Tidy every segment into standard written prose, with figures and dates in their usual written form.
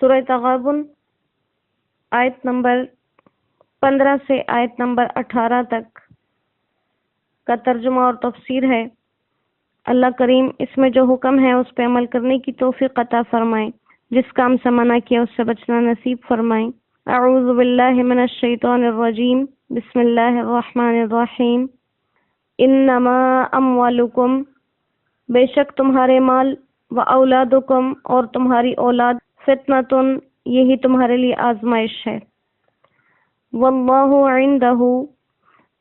سورہ تغابن آیت نمبر 15 سے آیت نمبر 18 تک کا ترجمہ اور تفسیر ہے۔ اللہ کریم اس میں جو حکم ہے اس پہ عمل کرنے کی توفیق عطا فرمائے، جس کام سے منع کیا اس سے بچنا نصیب فرمائے۔ اعوذ باللہ من الشیطان الرجیم، بسم اللہ الرحمن الرحیم۔ انما اموالکم، بے شک تمہارے مال، و اولادکم اور تمہاری اولاد، فتنۃ، یہی تمہارے لیے آزمائش ہے، واللہ عندہ،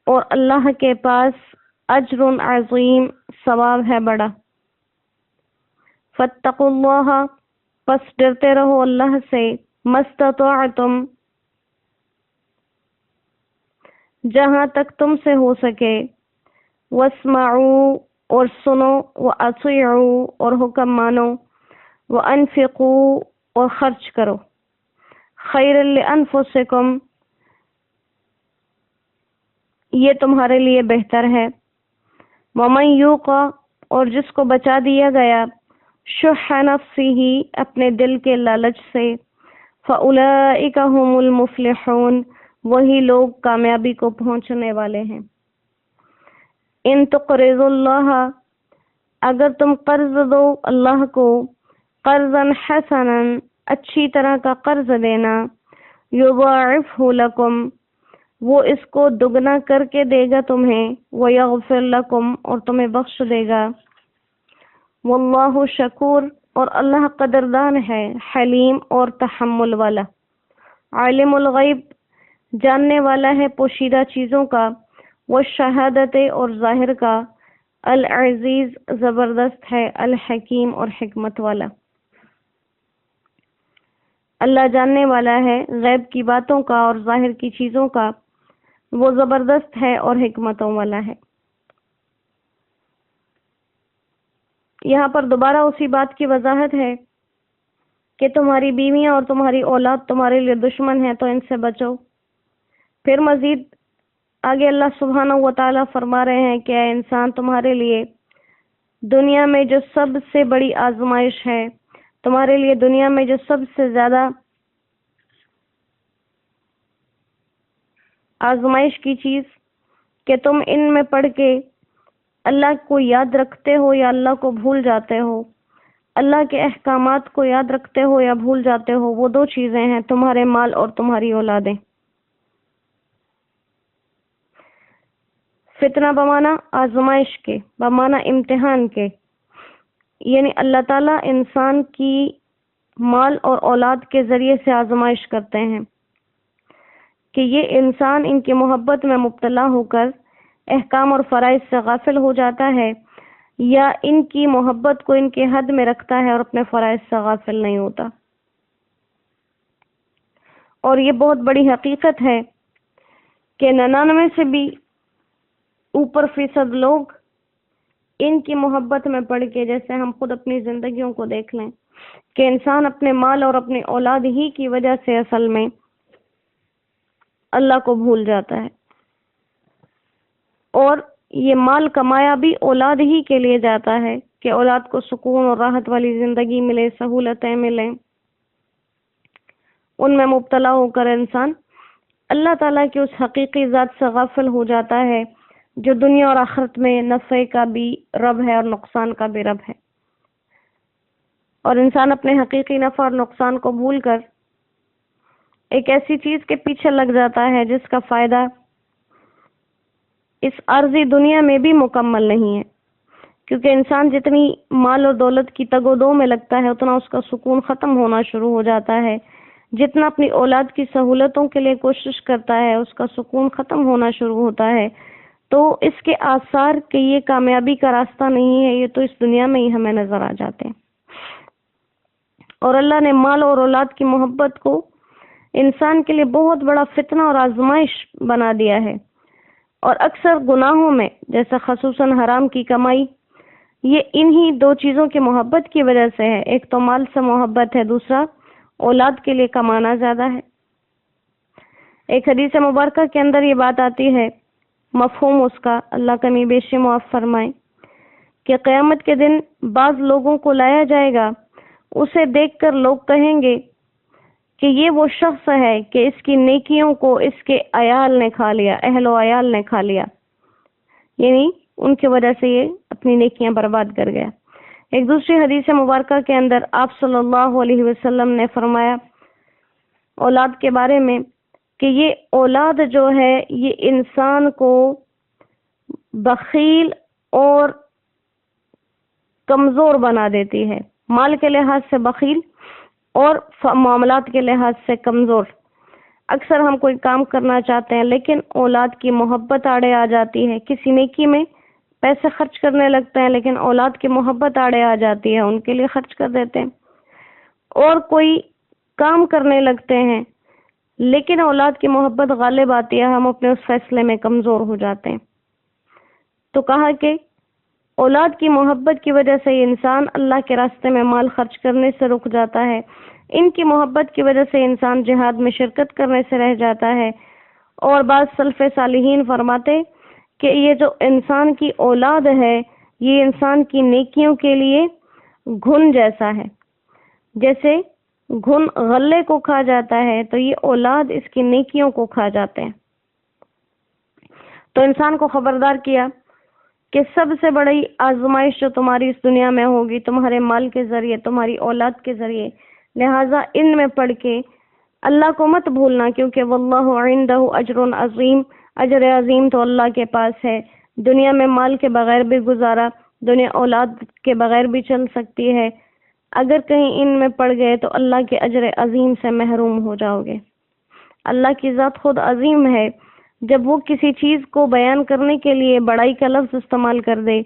اور اللہ کے پاس اجر عظیم، ثواب ہے بڑا۔ فاتقوا اللہ، پس ڈرتے رہو اللہ سے، مستطعتم، جہاں تک تم سے ہو سکے، واسمعوا، اور سنو، واطیعوا، اور حکم مانو، وانفقوا، اور خرچ کرو، خیر لانفسکم، یہ تمہارے لیے بہتر ہے، ومن یوق، اور جس کو بچا دیا گیا، شح نفسہ، اپنے دل کے لالچ سے، فاولئک هم المفلحون، وہی لوگ کامیابی کو پہنچنے والے ہیں۔ ان تقرضوا اللہ، اگر تم قرض دو اللہ کو، قرضا حسنا، اچھی طرح کا قرض دینا، یضاعفہ لکم، وہ اس کو دگنا کر کے دے گا تمہیں، ویغفر لکم، اور تمہیں بخش دے گا، واللہ شکور، اور اللہ قدردان ہے، حلیم، اور تحمل والا، عالم الغیب، جاننے والا ہے پوشیدہ چیزوں کا، والشہادت، اور ظاہر کا، العزیز، زبردست ہے، الحکیم، اور حکمت والا۔ اللہ جاننے والا ہے غیب کی باتوں کا اور ظاہر کی چیزوں کا، وہ زبردست ہے اور حکمتوں والا ہے۔ یہاں پر دوبارہ اسی بات کی وضاحت ہے کہ تمہاری بیویاں اور تمہاری اولاد تمہارے لیے دشمن ہیں، تو ان سے بچو۔ پھر مزید آگے اللہ سبحانہ و تعالیٰ فرما رہے ہیں کہ اے انسان، تمہارے لیے دنیا میں جو سب سے بڑی آزمائش ہے، تمہارے لیے دنیا میں جو سب سے زیادہ آزمائش کی چیز کہ تم ان میں پڑھ کے اللہ کو یاد رکھتے ہو یا اللہ کو بھول جاتے ہو، اللہ کے احکامات کو یاد رکھتے ہو یا بھول جاتے ہو، وہ دو چیزیں ہیں، تمہارے مال اور تمہاری اولادیں۔ فتنہ بمانا آزمائش کے، بمانا امتحان کے، یعنی اللہ تعالیٰ انسان کی مال اور اولاد کے ذریعے سے آزمائش کرتے ہیں کہ یہ انسان ان کی محبت میں مبتلا ہو کر احکام اور فرائض سے غافل ہو جاتا ہے، یا ان کی محبت کو ان کے حد میں رکھتا ہے اور اپنے فرائض سے غافل نہیں ہوتا۔ اور یہ بہت بڑی حقیقت ہے کہ 99 سے بھی اوپر فیصد لوگ ان کی محبت میں پڑ کے، جیسے ہم خود اپنی زندگیوں کو دیکھ لیں کہ انسان اپنے مال اور اپنی اولاد ہی کی وجہ سے اصل میں اللہ کو بھول جاتا ہے، اور یہ مال کمایا بھی اولاد ہی کے لیے جاتا ہے کہ اولاد کو سکون اور راحت والی زندگی ملے، سہولتیں ملیں۔ ان میں مبتلا ہو کر انسان اللہ تعالیٰ کی اس حقیقی ذات سے غافل ہو جاتا ہے جو دنیا اور آخرت میں نفع کا بھی رب ہے اور نقصان کا بھی رب ہے، اور انسان اپنے حقیقی نفع اور نقصان کو بھول کر ایک ایسی چیز کے پیچھے لگ جاتا ہے جس کا فائدہ اس عارضی دنیا میں بھی مکمل نہیں ہے، کیونکہ انسان جتنی مال اور دولت کی تگ و دو میں لگتا ہے اتنا اس کا سکون ختم ہونا شروع ہو جاتا ہے، جتنا اپنی اولاد کی سہولتوں کے لیے کوشش کرتا ہے اس کا سکون ختم ہونا شروع ہوتا ہے۔ تو اس کے آثار کہ یہ کامیابی کا راستہ نہیں ہے، یہ تو اس دنیا میں ہی ہمیں نظر آ جاتے ہیں۔ اور اللہ نے مال اور اولاد کی محبت کو انسان کے لیے بہت بڑا فتنہ اور آزمائش بنا دیا ہے، اور اکثر گناہوں میں جیسے خصوصاً حرام کی کمائی، یہ انہی دو چیزوں کی محبت کی وجہ سے ہے، ایک تو مال سے محبت ہے، دوسرا اولاد کے لیے کمانا زیادہ ہے۔ ایک حدیث مبارکہ کے اندر یہ بات آتی ہے، مفہوم اس کا اللہ کمی بیشی معاف فرمائے، کہ قیامت کے دن بعض لوگوں کو لایا جائے گا، اسے دیکھ کر لوگ کہیں گے کہ یہ وہ شخص ہے کہ اس کی نیکیوں کو اس کے عیال نے کھا لیا، اہل و عیال نے کھا لیا، یعنی ان کی وجہ سے یہ اپنی نیکیاں برباد کر گیا۔ ایک دوسری حدیث مبارکہ کے اندر آپ صلی اللہ علیہ وسلم نے فرمایا اولاد کے بارے میں کہ یہ اولاد جو ہے یہ انسان کو بخیل اور کمزور بنا دیتی ہے، مال کے لحاظ سے بخیل اور معاملات کے لحاظ سے کمزور۔ اکثر ہم کوئی کام کرنا چاہتے ہیں لیکن اولاد کی محبت آڑے آ جاتی ہے، کسی نیکی میں پیسے خرچ کرنے لگتے ہیں لیکن اولاد کی محبت آڑے آ جاتی ہے، ان کے لیے خرچ کر دیتے ہیں، اور کوئی کام کرنے لگتے ہیں لیکن اولاد کی محبت غالب آتی ہے، ہم اپنے اس فیصلے میں کمزور ہو جاتے ہیں۔ تو کہا کہ اولاد کی محبت کی وجہ سے انسان اللہ کے راستے میں مال خرچ کرنے سے رک جاتا ہے، ان کی محبت کی وجہ سے انسان جہاد میں شرکت کرنے سے رہ جاتا ہے۔ اور بعض سلف صالحین فرماتے کہ یہ جو انسان کی اولاد ہے یہ انسان کی نیکیوں کے لیے گھن جیسا ہے، جیسے گھن غلے کو کھا جاتا ہے تو یہ اولاد اس کی نیکیوں کو کھا جاتے ہیں۔ تو انسان کو خبردار کیا کہ سب سے بڑی آزمائش جو تمہاری اس دنیا میں ہوگی تمہارے مال کے ذریعے، تمہاری اولاد کے ذریعے، لہٰذا ان میں پڑھ کے اللہ کو مت بھولنا، کیونکہ واللہ عندہ اجر عظیم، اجر عظیم تو اللہ کے پاس ہے۔ دنیا میں مال کے بغیر بھی گزارا، دنیا اولاد کے بغیر بھی چل سکتی ہے، اگر کہیں ان میں پڑ گئے تو اللہ کے اجر عظیم سے محروم ہو جاؤ گے۔ اللہ کی ذات خود عظیم ہے، جب وہ کسی چیز کو بیان کرنے کے لیے بڑائی کا لفظ استعمال کر دے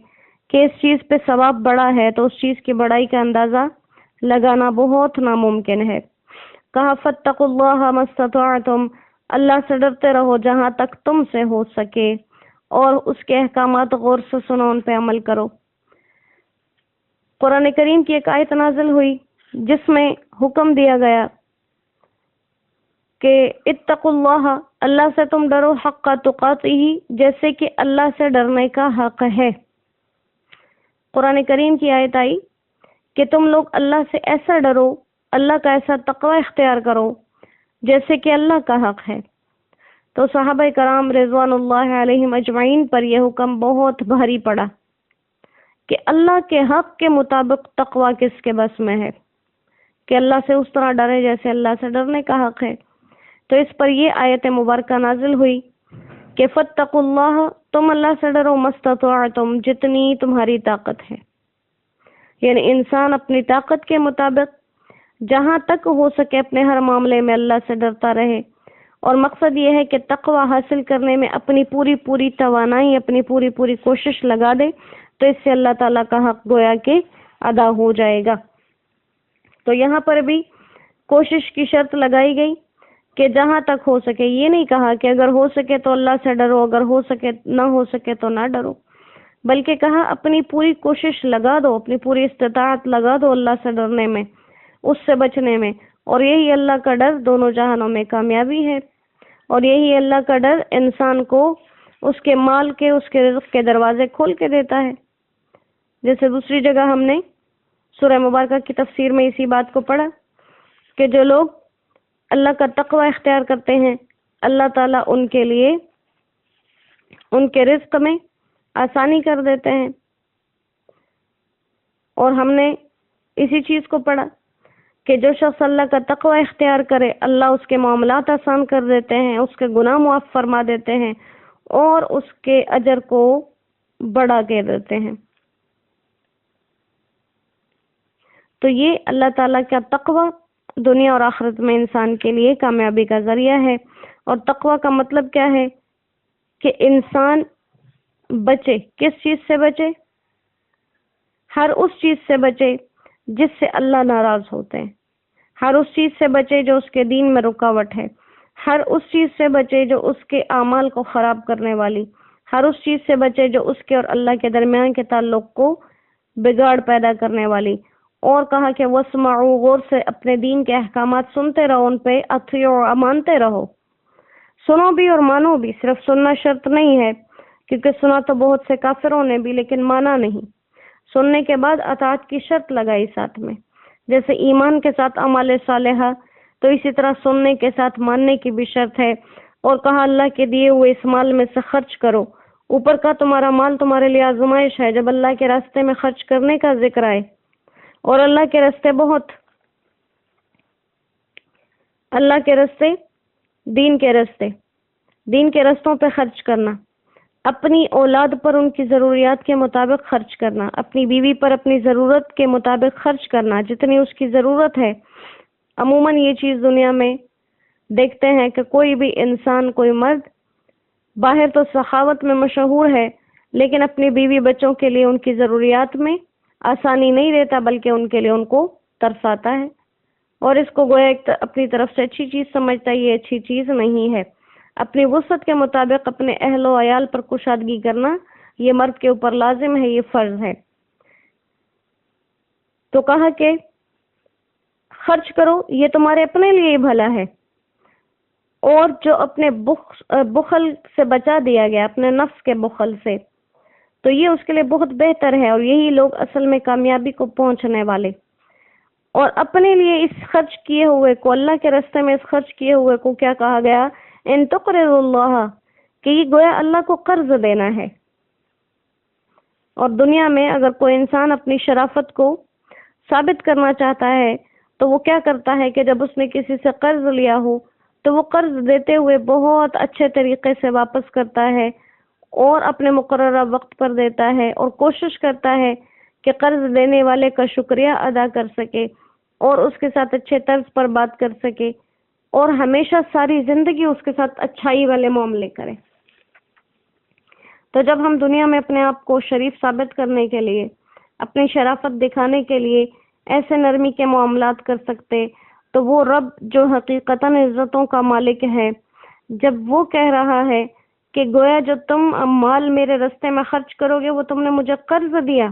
کہ اس چیز پہ ثواب بڑا ہے تو اس چیز کی بڑائی کا اندازہ لگانا بہت ناممکن ہے۔ کہا فاتقوا اللہ ما استطعتم، اللہ سے ڈرتے رہو جہاں تک تم سے ہو سکے، اور اس کے احکامات غور سے سنو، ان پہ عمل کرو۔ قرآن کریم کی ایک آیت نازل ہوئی جس میں حکم دیا گیا کہ اتقوا اللہ، اللہ سے تم ڈرو، حق تقاتہ، جیسے کہ اللہ سے ڈرنے کا حق ہے۔ قرآن کریم کی آیت آئی کہ تم لوگ اللہ سے ایسا ڈرو، اللہ کا ایسا تقوی اختیار کرو جیسے کہ اللہ کا حق ہے۔ تو صحابہ کرام رضوان اللہ علیہم اجمعین پر یہ حکم بہت بھاری پڑا کہ اللہ کے حق کے مطابق تقوی کس کے بس میں ہے، کہ اللہ سے اس طرح ڈرے جیسے اللہ سے ڈرنے کا حق ہے۔ تو اس پر یہ آیت مبارکہ نازل ہوئی کہ فاتقوا اللہ، تم اللہ سے ڈرو، مستطعتم، جتنی تمہاری طاقت ہے، یعنی انسان اپنی طاقت کے مطابق جہاں تک ہو سکے اپنے ہر معاملے میں اللہ سے ڈرتا رہے، اور مقصد یہ ہے کہ تقوی حاصل کرنے میں اپنی پوری توانائی، اپنی پوری کوشش لگا دے، تو اس سے اللہ تعالیٰ کا حق گویا کہ ادا ہو جائے گا۔ تو یہاں پر بھی کوشش کی شرط لگائی گئی کہ جہاں تک ہو سکے، یہ نہیں کہا کہ اگر ہو سکے تو اللہ سے ڈرو، اگر ہو سکے نہ ہو سکے تو نہ ڈرو، بلکہ کہا اپنی پوری کوشش لگا دو، اپنی پوری استطاعت لگا دو اللہ سے ڈرنے میں، اس سے بچنے میں، اور یہی اللہ کا ڈر دونوں جہانوں میں کامیابی ہے، اور یہی اللہ کا ڈر انسان کو اس کے مال کے، اس کے رزق کے دروازے کھول کے دیتا ہے۔ جیسے دوسری جگہ ہم نے سورہ مبارکہ کی تفسیر میں اسی بات کو پڑھا کہ جو لوگ اللہ کا تقوی اختیار کرتے ہیں اللہ تعالیٰ ان کے لیے ان کے رزق میں آسانی کر دیتے ہیں، اور ہم نے اسی چیز کو پڑھا کہ جو شخص اللہ کا تقوی اختیار کرے اللہ اس کے معاملات آسان کر دیتے ہیں، اس کے گناہ معاف فرما دیتے ہیں اور اس کے اجر کو بڑھا کے دیتے ہیں۔ تو یہ اللہ تعالیٰ کا تقوی دنیا اور آخرت میں انسان کے لیے کامیابی کا ذریعہ ہے۔ اور تقوی کا مطلب کیا ہے کہ انسان بچے، کس چیز سے بچے؟ ہر اس چیز سے بچے جس سے اللہ ناراض ہوتے ہیں، ہر اس چیز سے بچے جو اس کے دین میں رکاوٹ ہے، ہر اس چیز سے بچے جو اس کے اعمال کو خراب کرنے والی، ہر اس چیز سے بچے جو اس کے اور اللہ کے درمیان کے تعلق کو بگاڑ پیدا کرنے والی۔ اور کہا کہ وَاسْمَعُوا، غور سے اپنے دین کے احکامات سنتے رہو، ان پہ اطیعوا، مانتے رہو، سنو بھی اور مانو بھی، صرف سننا شرط نہیں ہے کیونکہ سنا تو بہت سے کافروں نے بھی لیکن مانا نہیں۔ سننے کے بعد اطاعت کی شرط لگائی ساتھ میں، جیسے ایمان کے ساتھ اعمال صالحہ، تو اسی طرح سننے کے ساتھ ماننے کی بھی شرط ہے۔ اور کہا اللہ کے دیے ہوئے اس مال میں سے خرچ کرو۔ اوپر کا تمہارا مال تمہارے لیے آزمائش ہے، جب اللہ کے راستے میں خرچ کرنے کا ذکر آئے، اور اللہ کے راستے بہت، اللہ کے راستے، دین کے راستے، دین کے رستوں پہ خرچ کرنا، اپنی اولاد پر ان کی ضروریات کے مطابق خرچ کرنا، اپنی بیوی پر اپنی ضرورت کے مطابق خرچ کرنا جتنی اس کی ضرورت ہے۔ عموماً یہ چیز دنیا میں دیکھتے ہیں کہ کوئی بھی انسان، کوئی مرد باہر تو سخاوت میں مشہور ہے، لیکن اپنی بیوی بچوں کے لیے ان کی ضروریات میں آسانی نہیں دیتا، بلکہ ان کے لیے ان کو ترساتا ہے، اور اس کو گویا اپنی طرف سے اچھی چیز سمجھتا ہے۔ یہ اچھی چیز نہیں ہے۔ اپنی وسعت کے مطابق اپنے اہل و عیال پر کشادگی کرنا یہ مرد کے اوپر لازم ہے، یہ فرض ہے۔ تو کہا کہ خرچ کرو، یہ تمہارے اپنے لیے ہی بھلا ہے، اور جو اپنے بخل سے بچا دیا گیا، اپنے نفس کے بخل سے، تو یہ اس کے لیے بہت بہتر ہے، اور یہی لوگ اصل میں کامیابی کو پہنچنے والے۔ اور اپنے لیے اس خرچ کیے ہوئے کو، اللہ کے راستے میں اس خرچ کیے ہوئے کو کیا کہا گیا؟ ان تقرضوا اللہ، کہ یہ گویا اللہ کو قرض دینا ہے۔ اور دنیا میں اگر کوئی انسان اپنی شرافت کو ثابت کرنا چاہتا ہے تو وہ کیا کرتا ہے کہ جب اس نے کسی سے قرض لیا ہو تو وہ قرض دیتے ہوئے بہت اچھے طریقے سے واپس کرتا ہے، اور اپنے مقررہ وقت پر دیتا ہے، اور کوشش کرتا ہے کہ قرض دینے والے کا شکریہ ادا کر سکے، اور اس کے ساتھ اچھے طرز پر بات کر سکے، اور ہمیشہ ساری زندگی اس کے ساتھ اچھائی والے معاملے کرے۔ تو جب ہم دنیا میں اپنے آپ کو شریف ثابت کرنے کے لیے، اپنی شرافت دکھانے کے لیے ایسے نرمی کے معاملات کر سکتے، تو وہ رب جو حقیقتاً عزتوں کا مالک ہے، جب وہ کہہ رہا ہے کہ گویا جو تم مال میرے راستے میں خرچ کرو گے وہ تم نے مجھے قرض دیا،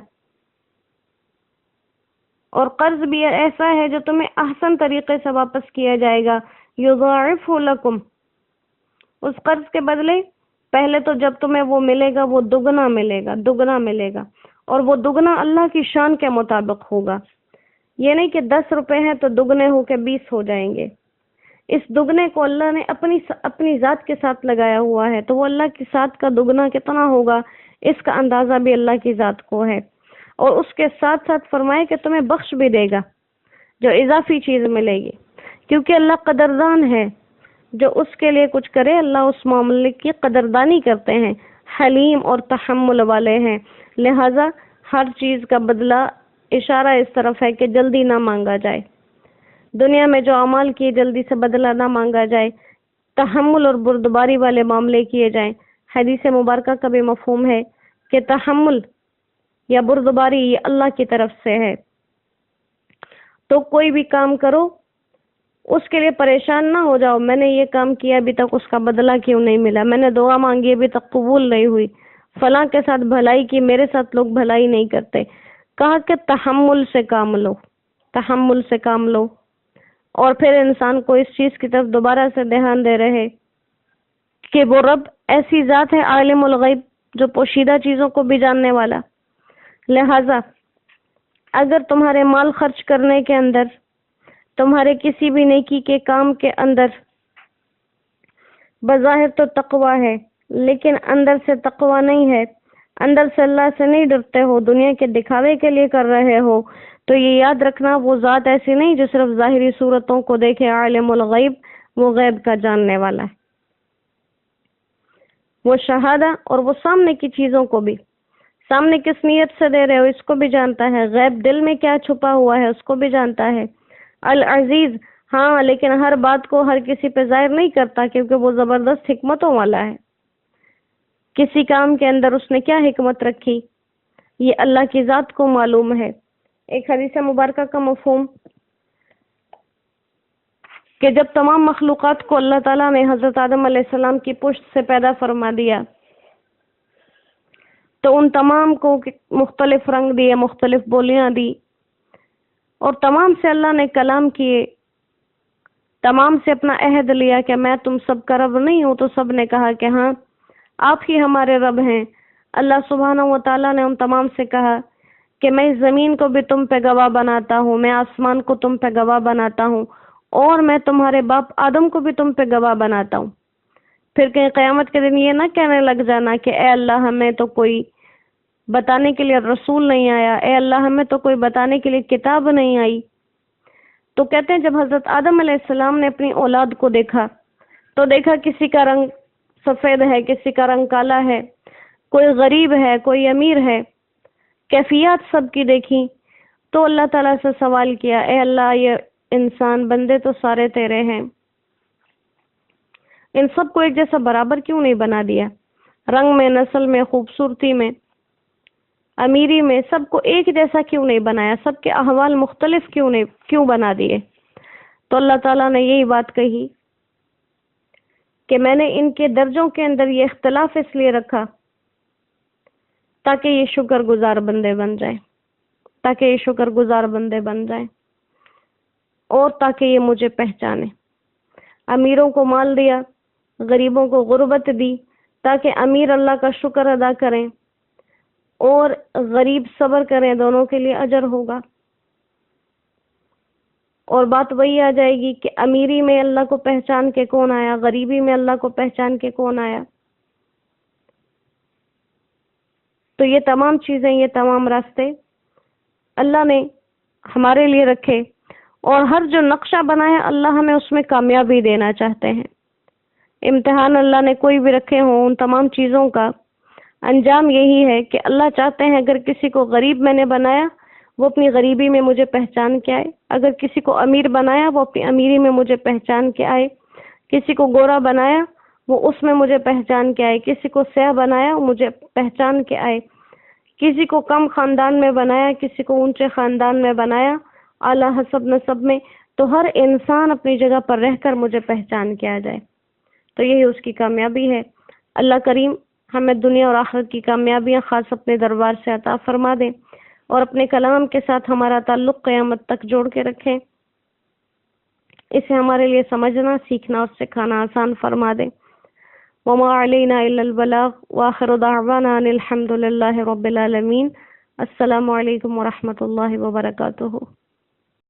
اور قرض بھی ایسا ہے جو تمہیں احسن طریقے سے واپس کیا جائے گا، یضاعفہ لکم، اس قرض کے بدلے پہلے تو جب تمہیں وہ ملے گا وہ دگنا ملے گا، دگنا ملے گا، اور وہ دگنا اللہ کی شان کے مطابق ہوگا۔ یہ نہیں کہ 10 روپے ہیں تو دگنے ہو کے 20 ہو جائیں گے۔ اس دگنے کو اللہ نے اپنی ذات کے ساتھ لگایا ہوا ہے، تو وہ اللہ کی ذات کا دگنا کتنا ہوگا اس کا اندازہ بھی اللہ کی ذات کو ہے۔ اور اس کے ساتھ ساتھ فرمائے کہ تمہیں بخش بھی دے گا جو اضافی چیز ملے گی، کیونکہ اللہ قدردان ہے، جو اس کے لیے کچھ کرے اللہ اس معاملے کی قدردانی کرتے ہیں، حلیم اور تحمل والے ہیں، لہذا ہر چیز کا بدلہ اشارہ اس طرف ہے کہ جلدی نہ مانگا جائے، دنیا میں جو اعمال کیے جلدی سے بدلہ نہ مانگا جائے، تحمل اور بردباری والے معاملے کیے جائیں۔ حدیث مبارکہ کا بھی مفہوم ہے کہ تحمل یا بردباری یہ اللہ کی طرف سے ہے، تو کوئی بھی کام کرو اس کے لیے پریشان نہ ہو جاؤ، میں نے یہ کام کیا ابھی تک اس کا بدلہ کیوں نہیں ملا، میں نے دعا مانگی ابھی تک قبول نہیں ہوئی، فلاں کے ساتھ بھلائی کی میرے ساتھ لوگ بھلائی نہیں کرتے۔ کہا کہ تحمل سے کام لو، تحمل سے کام لو، اور پھر انسان کو اس چیز کی طرف دوبارہ سے دھیان دے رہے کہ وہ رب ایسی ذات ہے عالم الغیب، جو پوشیدہ چیزوں کو بھی جاننے والا۔ لہذا اگر تمہارے مال خرچ کرنے کے اندر، تمہارے کسی بھی نیکی کے کام کے اندر بظاہر تو تقوی ہے لیکن اندر سے تقوی نہیں ہے، اندر سے اللہ سے نہیں ڈرتے ہو، دنیا کے دکھاوے کے لیے کر رہے ہو، تو یہ یاد رکھنا وہ ذات ایسی نہیں جو صرف ظاہری صورتوں کو دیکھے، عالم الغیب، وہ غیب کا جاننے والا ہے، وہ شہادہ اور وہ سامنے کی چیزوں کو بھی، سامنے کس نیت سے دے رہے ہو اس کو بھی جانتا ہے، غیب دل میں کیا چھپا ہوا ہے اس کو بھی جانتا ہے۔ العزیز، ہاں، لیکن ہر بات کو ہر کسی پہ ظاہر نہیں کرتا، کیونکہ وہ زبردست حکمتوں والا ہے، کسی کام کے اندر اس نے کیا حکمت رکھی یہ اللہ کی ذات کو معلوم ہے۔ ایک حدیث مبارکہ کا مفہوم کہ جب تمام مخلوقات کو اللہ تعالیٰ نے حضرت آدم علیہ السلام کی پشت سے پیدا فرما دیا تو ان تمام کو مختلف رنگ دیے، مختلف بولیاں دی، اور تمام سے اللہ نے کلام کیے، تمام سے اپنا عہد لیا کہ میں تم سب کا رب نہیں ہوں، تو سب نے کہا کہ ہاں آپ ہی ہمارے رب ہیں۔ اللہ سبحانہ و تعالیٰ نے ان تمام سے کہا کہ میں اس زمین کو بھی تم پہ گواہ بناتا ہوں، میں آسمان کو تم پہ گواہ بناتا ہوں، اور میں تمہارے باپ آدم کو بھی تم پہ گواہ بناتا ہوں۔ پھر کہیں قیامت کے دن یہ نہ کہنے لگ جانا کہ اے اللہ ہمیں تو کوئی بتانے کے لیے رسول نہیں آیا، اے اللہ ہمیں تو کوئی بتانے کے لیے کتاب نہیں آئی۔ تو کہتے ہیں جب حضرت آدم علیہ السلام نے اپنی اولاد کو دیکھا تو دیکھا کسی کا رنگ سفید ہے، کسی کا رنگ کالا ہے، کوئی غریب ہے، کوئی امیر ہے، کیفیات سب کی دیکھی تو اللہ تعالیٰ سے سوال کیا، اے اللہ یہ انسان بندے تو سارے تیرے ہیں، ان سب کو ایک جیسا برابر کیوں نہیں بنا دیا؟ رنگ میں، نسل میں، خوبصورتی میں، امیری میں سب کو ایک جیسا کیوں نہیں بنایا؟ سب کے احوال مختلف کیوں بنا دیے؟ تو اللہ تعالیٰ نے یہی بات کہی کہ میں نے ان کے درجوں کے اندر یہ اختلاف اس لیے رکھا تاکہ یہ شکر گزار بندے بن جائیں، تاکہ یہ شکر گزار بندے بن جائیں، اور تاکہ یہ مجھے پہچانے۔ امیروں کو مال دیا، غریبوں کو غربت دی، تاکہ امیر اللہ کا شکر ادا کریں اور غریب صبر کریں، دونوں کے لیے اجر ہوگا۔ اور بات وہی آ جائے گی کہ امیری میں اللہ کو پہچان کے کون آیا، غریبی میں اللہ کو پہچان کے کون آیا۔ تو یہ تمام چیزیں، یہ تمام راستے اللہ نے ہمارے لیے رکھے، اور ہر جو نقشہ بنایا اللہ ہمیں اس میں کامیابی دینا چاہتے ہیں۔ امتحان اللہ نے کوئی بھی رکھے ہوں، ان تمام چیزوں کا انجام یہی ہے کہ اللہ چاہتے ہیں اگر کسی کو غریب میں نے بنایا وہ اپنی غریبی میں مجھے پہچان کے آئے، اگر کسی کو امیر بنایا وہ اپنی امیری میں مجھے پہچان کے آئے، کسی کو گورا بنایا وہ اس میں مجھے پہچان کے آئے، کسی کو سیاہ بنایا وہ مجھے پہچان کے آئے، کسی کو کم خاندان میں بنایا، کسی کو اونچے خاندان میں بنایا، اعلیٰ حسب نسب میں، تو ہر انسان اپنی جگہ پر رہ کر مجھے پہچان کے آ جائے، تو یہی اس کی کامیابی ہے۔ اللہ کریم ہمیں دنیا اور آخرت کی کامیابیاں خاص اپنے دربار سے عطا فرما دے، اور اپنے کلام کے ساتھ ہمارا تعلق قیامت تک جوڑ کے رکھیں، اسے ہمارے لیے سمجھنا، سیکھنا اور سکھانا آسان فرما دے۔ وما علینا الا البلاغ، وآخر دعوانا ان الحمد للہ رب العالمین۔ السلام علیکم ورحمۃ اللہ وبرکاتہ۔